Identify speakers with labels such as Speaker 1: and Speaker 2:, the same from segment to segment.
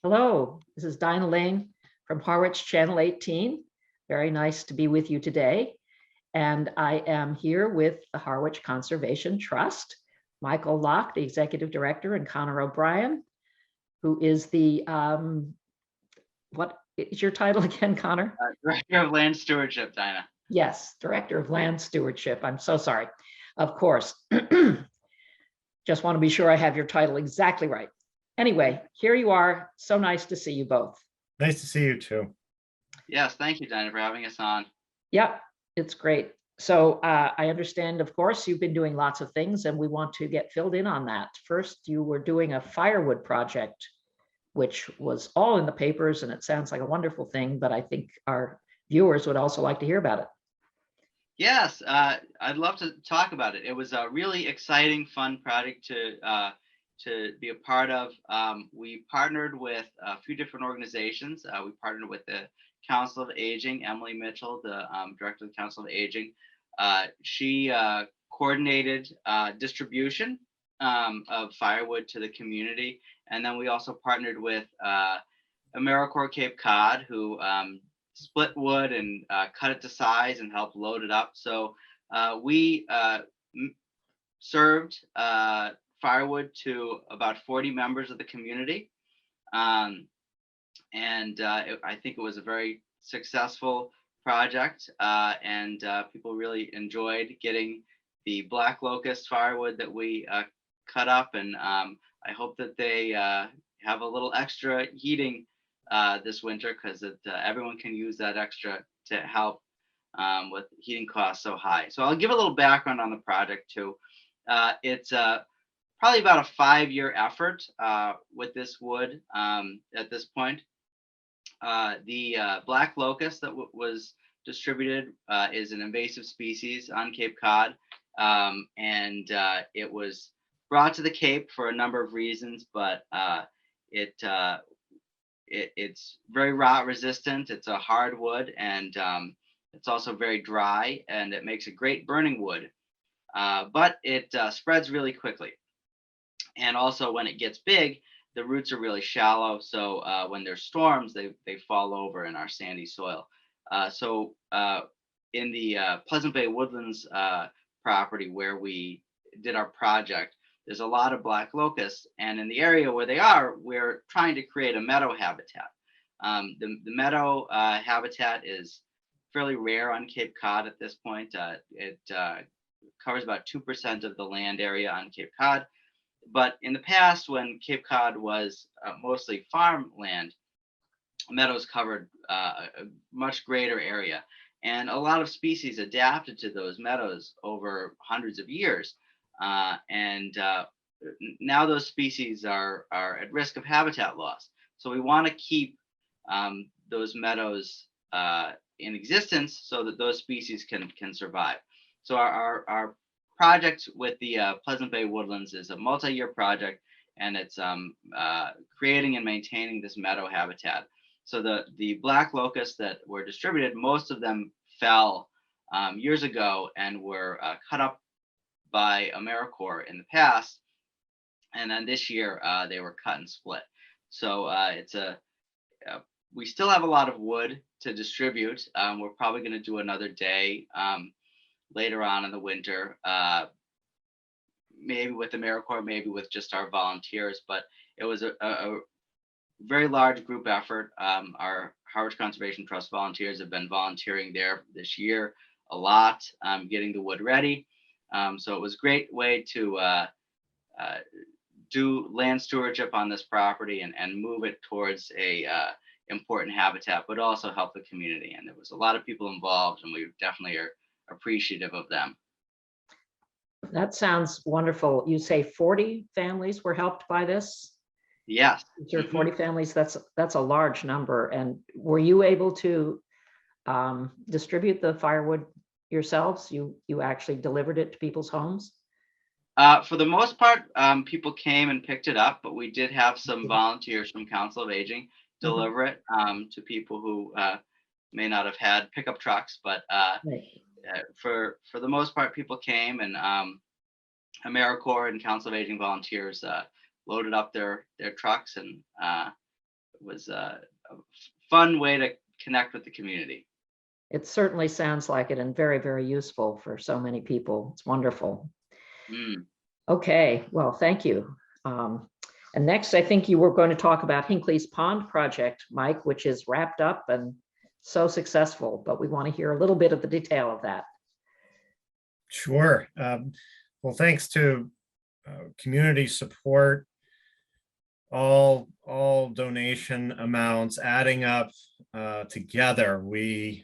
Speaker 1: Hello, this is Dinah Lane from Harwich Channel 18. Very nice to be with you today. And I am here with the Harwich Conservation Trust, Michael Locke, the Executive Director, and Connor O'Brien, who is the, what is your title again, Connor?
Speaker 2: Director of Land Stewardship, Dinah.
Speaker 1: Yes, Director of Land Stewardship. I'm so sorry. Of course. Just want to be sure I have your title exactly right. Anyway, here you are. So nice to see you both.
Speaker 3: Nice to see you too.
Speaker 2: Yes, thank you, Dinah, for having us on.
Speaker 1: Yep, it's great. So I understand, of course, you've been doing lots of things and we want to get filled in on that. First, you were doing a firewood project, which was all in the papers, and it sounds like a wonderful thing, but I think our viewers would also like to hear about it.
Speaker 2: Yes, I'd love to talk about it. It was a really exciting, fun project to be a part of. We partnered with a few different organizations. We partnered with the Council of Aging, Emily Mitchell, the Director of the Council of Aging. She coordinated distribution of firewood to the community. And then we also partnered with AmeriCorps Cape Cod, who split wood and cut it to size and helped load it up. So we served firewood to about 40 members of the community. I think it was a very successful project, and people really enjoyed getting the black locust firewood that we cut up. And I hope that they have a little extra heating this winter, because everyone can use that extra to help with heating costs so high. So I'll give a little background on the project too. It's probably about a 5-year effort with this wood at this point. The black locust that was distributed is an invasive species on Cape Cod, and it was brought to the Cape for a number of reasons, but it's very rot resistant. It's a hardwood, and it's also very dry, and it makes a great burning wood, but it spreads really quickly. And also when it gets big, the roots are really shallow. So when there's storms, they fall over in our sandy soil. So in the Pleasant Bay Woodlands property where we did our project, there's a lot of black locusts, and in the area where they are, we're trying to create a meadow habitat. The meadow habitat is fairly rare on Cape Cod at this point. It covers about 2% of the land area on Cape Cod. But in the past, when Cape Cod was mostly farmland, meadows covered a much greater area. And a lot of species adapted to those meadows over hundreds of years. Now those species are at risk of habitat loss. So we want to keep those meadows in existence so that those species can survive. So our project with the Pleasant Bay Woodlands is a multi-year project, and it's creating and maintaining this meadow habitat. So the black locusts that were distributed, most of them fell years ago and were cut up by AmeriCorps in the past, and then this year they were cut and split. So we still have a lot of wood to distribute. We're probably going to do another day later on in the winter, maybe with AmeriCorps, maybe with just our volunteers. But it was a very large group effort. Our Harwich Conservation Trust volunteers have been volunteering there this year a lot, getting the wood ready. So it was a great way to do land stewardship on this property and move it towards a important habitat, but also help the community. And there was a lot of people involved, and we definitely are appreciative of them.
Speaker 1: That sounds wonderful. You say 40 families were helped by this?
Speaker 2: Yes.
Speaker 1: 40 families, that's a large number. And were you able to distribute the firewood yourselves? You actually delivered it to people's homes?
Speaker 2: For the most part, people came and picked it up, but we did have some volunteers from Council of Aging deliver it to people who may not have had pickup trucks. But for the most part, people came, and AmeriCorps and Council of Aging volunteers loaded up their trucks and was a fun way to connect with the community.
Speaker 1: It certainly sounds like it, and very, very useful for so many people. It's wonderful.
Speaker 2: Mm.
Speaker 1: Okay, well, thank you. And next, I think you were going to talk about Hinckley's Pond project, Mike, which is wrapped up and so successful, but we want to hear a little bit of the detail of that.
Speaker 3: Sure. Well, thanks to community support, all donation amounts adding up together, we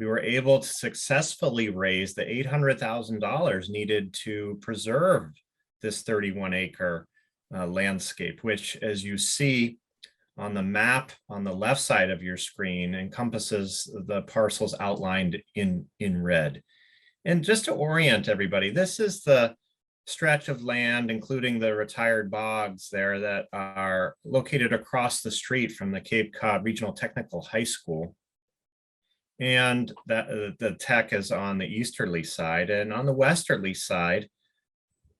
Speaker 3: were able to successfully raise the $800,000 needed to preserve this 31-acre landscape, which, as you see on the map on the left side of your screen, encompasses the parcels outlined in red. And just to orient everybody, this is the stretch of land, including the retired bogs there, that are located across the street from the Cape Cod Regional Technical High School. And that the tech is on the easterly side, and on the westerly side,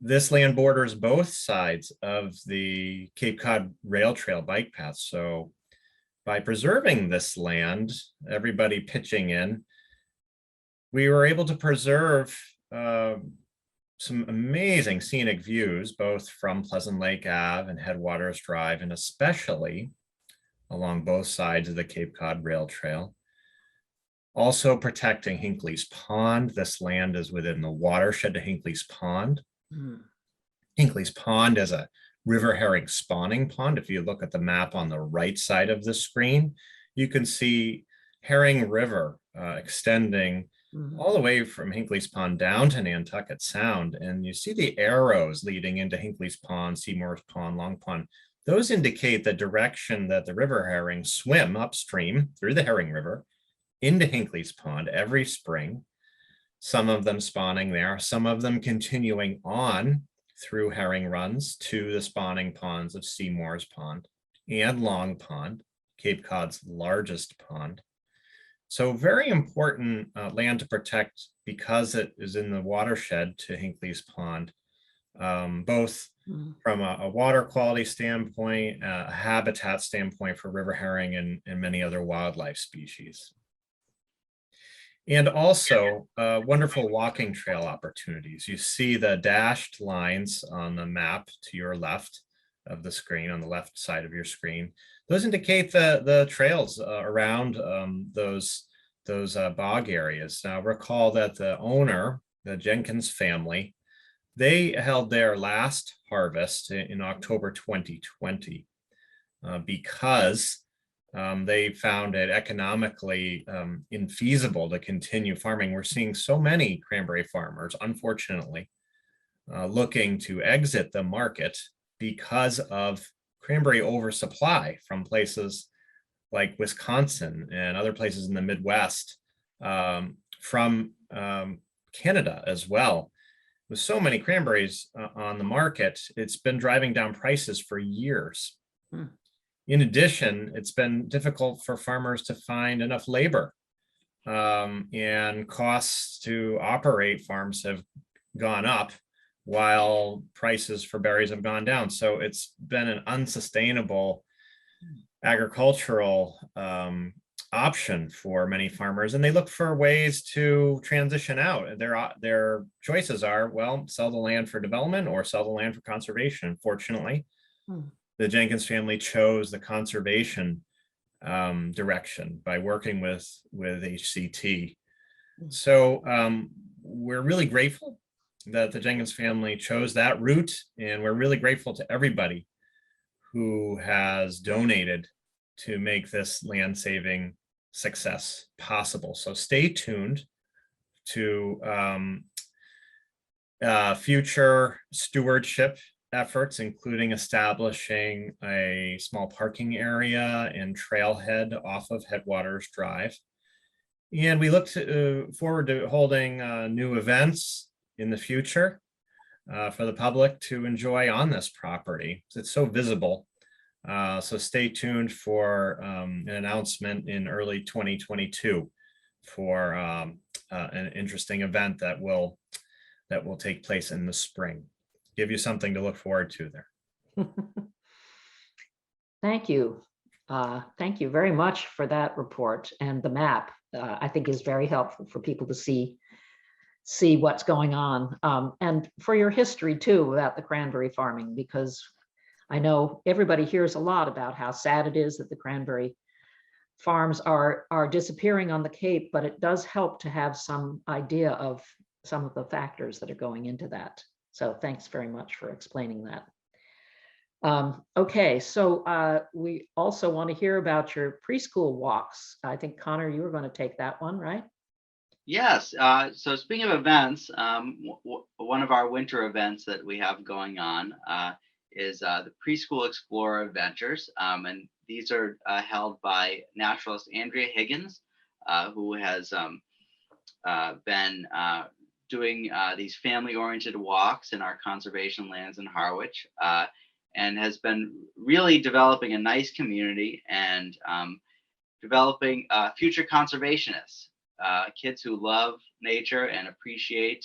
Speaker 3: this land borders both sides of the Cape Cod Rail Trail bike path. So by preserving this land, everybody pitching in, we were able to preserve some amazing scenic views, both from Pleasant Lake Ave and Headwaters Drive, and especially along both sides of the Cape Cod Rail Trail. Also protecting Hinckley's Pond. This land is within the watershed to Hinckley's Pond. Hinckley's Pond is a river herring spawning pond. If you look at the map on the right side of the screen, you can see Herring River extending all the way from Hinckley's Pond down to Nantucket Sound. And you see the arrows leading into Hinckley's Pond, Seymour's Pond, Long Pond. Those indicate the direction that the river herrings swim upstream through the Herring River into Hinckley's Pond every spring. Some of them spawning there, some of them continuing on through herring runs to the spawning ponds of Seymour's Pond and Long Pond, Cape Cod's largest pond. So very important land to protect because it is in the watershed to Hinckley's Pond, both from a water quality standpoint, a habitat standpoint for river herring and many other wildlife species. And also wonderful walking trail opportunities. You see the dashed lines on the map to your left of the screen, on the left side of your screen. Those indicate the trails around those bog areas. Now recall that the owner, the Jenkins family, they held their last harvest in October 2020 because they found it economically infeasible to continue farming. We're seeing so many cranberry farmers, unfortunately, looking to exit the market because of cranberry oversupply from places like Wisconsin and other places in the Midwest, from Canada as well. With so many cranberries on the market, it's been driving down prices for years. In addition, it's been difficult for farmers to find enough labor, and costs to operate farms have gone up while prices for berries have gone down. So it's been an unsustainable agricultural option for many farmers, and they look for ways to transition out. Their choices are, well, sell the land for development or sell the land for conservation. Unfortunately, the Jenkins family chose the conservation direction by working with HCT. So we're really grateful that the Jenkins family chose that route, and we're really grateful to everybody who has donated to make this land saving success possible. So stay tuned to future stewardship efforts, including establishing a small parking area and trailhead off of Headwaters Drive. And we look forward to holding new events in the future for the public to enjoy on this property. It's so visible. So stay tuned for an announcement in early 2022 for an interesting event that will take place in the spring. Give you something to look forward to there.
Speaker 1: Thank you. Thank you very much for that report, and the map, I think, is very helpful for people to see what's going on, and for your history too about the cranberry farming, because I know everybody hears a lot about how sad it is that the cranberry farms are disappearing on the Cape, but it does help to have some idea of some of the factors that are going into that. So thanks very much for explaining that. Okay, so we also want to hear about your preschool walks. I think, Connor, you were going to take that one, right?
Speaker 2: Yes. So speaking of events, one of our winter events that we have going on is the Preschool Explorer Adventures. And these are held by naturalist Andrea Higgins, who has been doing these family-oriented walks in our conservation lands in Harwich, and has been really developing a nice community and developing future conservationists. Kids who love nature and appreciate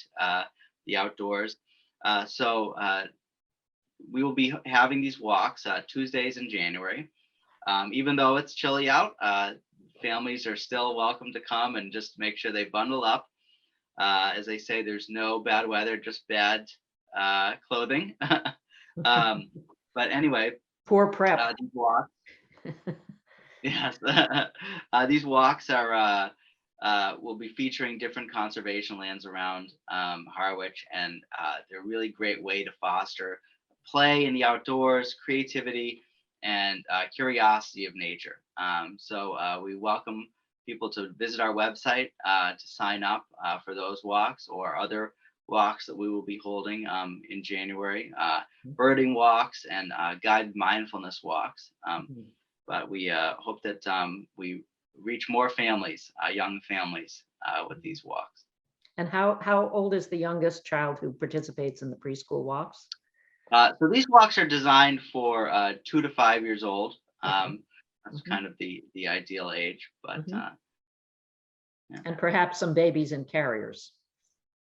Speaker 2: the outdoors. So we will be having these walks Tuesdays in January. Even though it's chilly out, families are still welcome to come and just make sure they bundle up. As they say, there's no bad weather, just bad clothing. But anyway,
Speaker 1: Poor prep.
Speaker 2: these walks, yes, these walks are will be featuring different conservation lands around Harwich, and they're a really great way to foster play in the outdoors, creativity, and curiosity of nature. So we welcome people to visit our website to sign up for those walks or other walks that we will be holding in January, birding walks and guided mindfulness walks. But we hope that we reach more families, young families, with these walks.
Speaker 1: And how old is the youngest child who participates in the preschool walks?
Speaker 2: So these walks are designed for 2 to 5 years old. That's kind of the ideal age, but yeah.
Speaker 1: And perhaps some babies and carriers.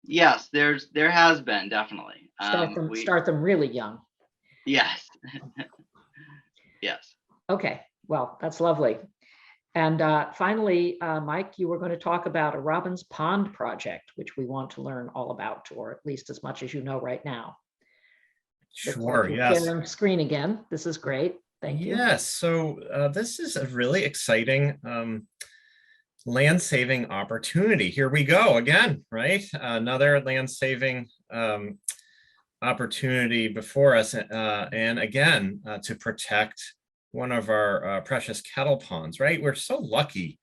Speaker 2: Yes, there has been definitely.
Speaker 1: Start them really young.
Speaker 2: Yes. Yes.
Speaker 1: Okay, well, that's lovely. And finally, Mike, you were going to talk about a Robbins Pond project, which we want to learn all about, or at least as much as you know right now.
Speaker 3: Sure, yes.
Speaker 1: Sharing screen again. This is great. Thank you.
Speaker 3: Yes, so this is a really exciting land saving opportunity. Here we go again, right? Another land saving opportunity before us, and again, to protect one of our precious kettle ponds, right? We're so lucky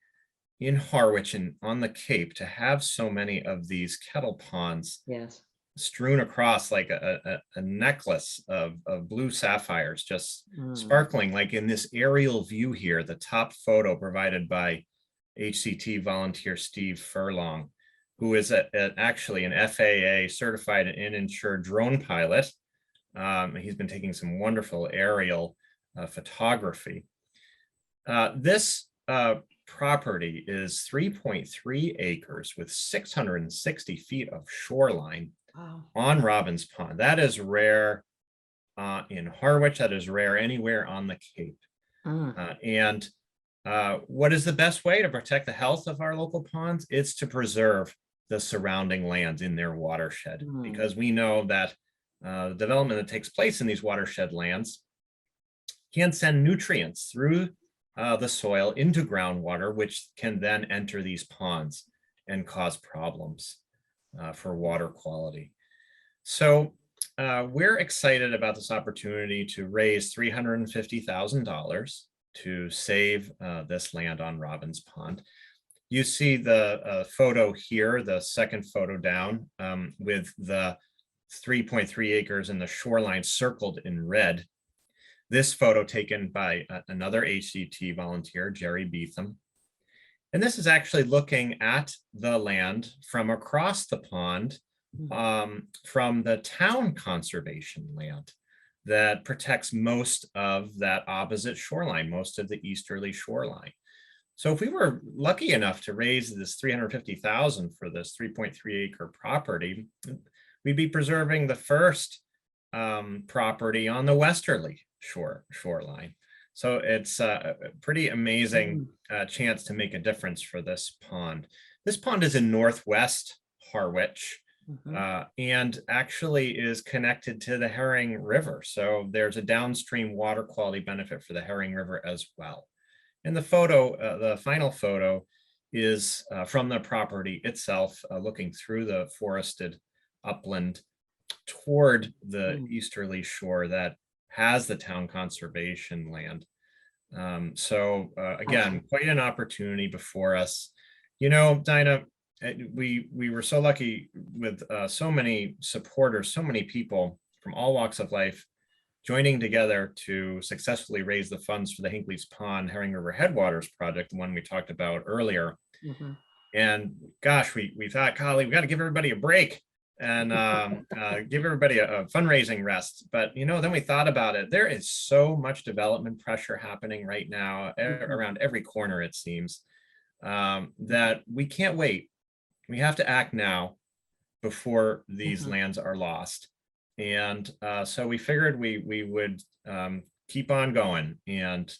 Speaker 3: in Harwich and on the Cape to have so many of these kettle ponds.
Speaker 1: Yes.
Speaker 3: Strewn across like a necklace of blue sapphires, just sparkling, like in this aerial view here, the top photo provided by HCT volunteer Steve Furlong, who is actually an FAA certified and insured drone pilot. He's been taking some wonderful aerial photography. This property is 3.3 acres with 660 feet of shoreline.
Speaker 1: Wow.
Speaker 3: On Robbins Pond. That is rare in Harwich. That is rare anywhere on the Cape. And what is the best way to protect the health of our local ponds? It's to preserve the surrounding lands in their watershed, because we know that the development that takes place in these watershed lands can send nutrients through the soil into groundwater, which can then enter these ponds and cause problems for water quality. So we're excited about this opportunity to raise $350,000 to save this land on Robbins Pond. You see the photo here, the second photo down, with the 3.3 acres and the shoreline circled in red. This photo taken by another HCT volunteer, Jerry Beetham. And this is actually looking at the land from across the pond, from the town conservation land that protects most of that opposite shoreline, most of the easterly shoreline. So if we were lucky enough to raise this $350,000 for this 3.3 acre property, we'd be preserving the first property on the westerly shoreline. So it's a pretty amazing chance to make a difference for this pond. This pond is in northwest Harwich. And actually is connected to the Herring River. So there's a downstream water quality benefit for the Herring River as well. And the photo, the final photo is from the property itself, looking through the forested upland toward the easterly shore that has the town conservation land. So again, quite an opportunity before us. You know, Dinah, we were so lucky with so many supporters, so many people from all walks of life joining together to successfully raise the funds for the Hinckley's Pond Herring River Headwaters project, the one we talked about earlier. And gosh, we thought, golly, we got to give everybody a break and give everybody a fundraising rest. But, you know, then we thought about it. There is so much development pressure happening right now around every corner, it seems, that we can't wait. We have to act now before these lands are lost. And so we figured we would keep on going. And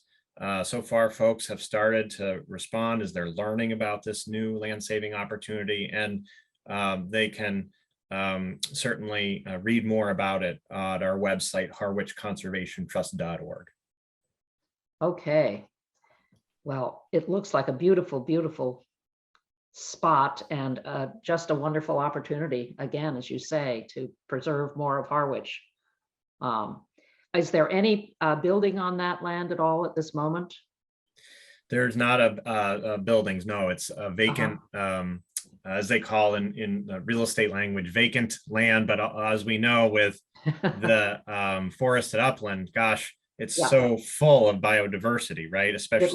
Speaker 3: so far, folks have started to respond as they're learning about this new land saving opportunity. And they can certainly read more about it at our website, harwichconservationtrust.org.
Speaker 1: Okay. Well, it looks like a beautiful, beautiful spot and just a wonderful opportunity, again, as you say, to preserve more of Harwich. Is there any building on that land at all at this moment?
Speaker 3: There's not a buildings, no, it's a vacant, as they call in real estate language, vacant land. But as we know with the forested upland, gosh, it's so full of biodiversity, right? Especially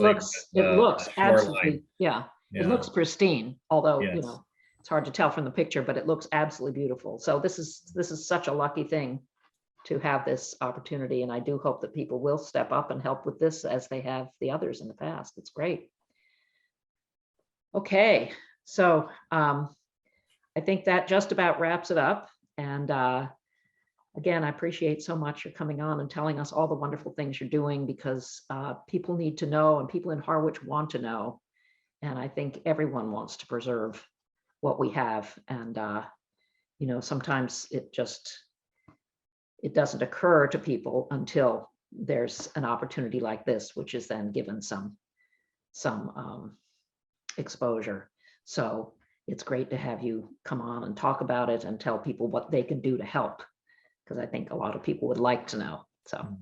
Speaker 1: it looks absolutely,
Speaker 3: Yeah.
Speaker 1: It looks pristine, although you know it's hard to tell from the picture, but it looks absolutely beautiful. So this is such a lucky thing to have this opportunity, and I do hope that people will step up and help with this as they have the others in the past. It's great. Okay, so I think that just about wraps it up. And again, I appreciate so much your coming on and telling us all the wonderful things you're doing, because people need to know, and people in Harwich want to know. And I think everyone wants to preserve what we have. And, you know, sometimes it doesn't occur to people until there's an opportunity like this, which is then given some exposure. So it's great to have you come on and talk about it and tell people what they can do to help, because I think a lot of people would like to know. So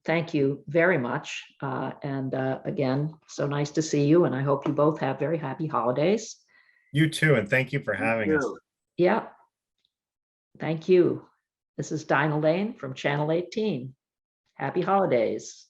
Speaker 1: thank you very much. And again, so nice to see you. And I hope you both have very happy holidays.
Speaker 3: You too. And thank you for having us.
Speaker 1: Yeah. Thank you. This is Dinah Lane from Channel 18. Happy holidays.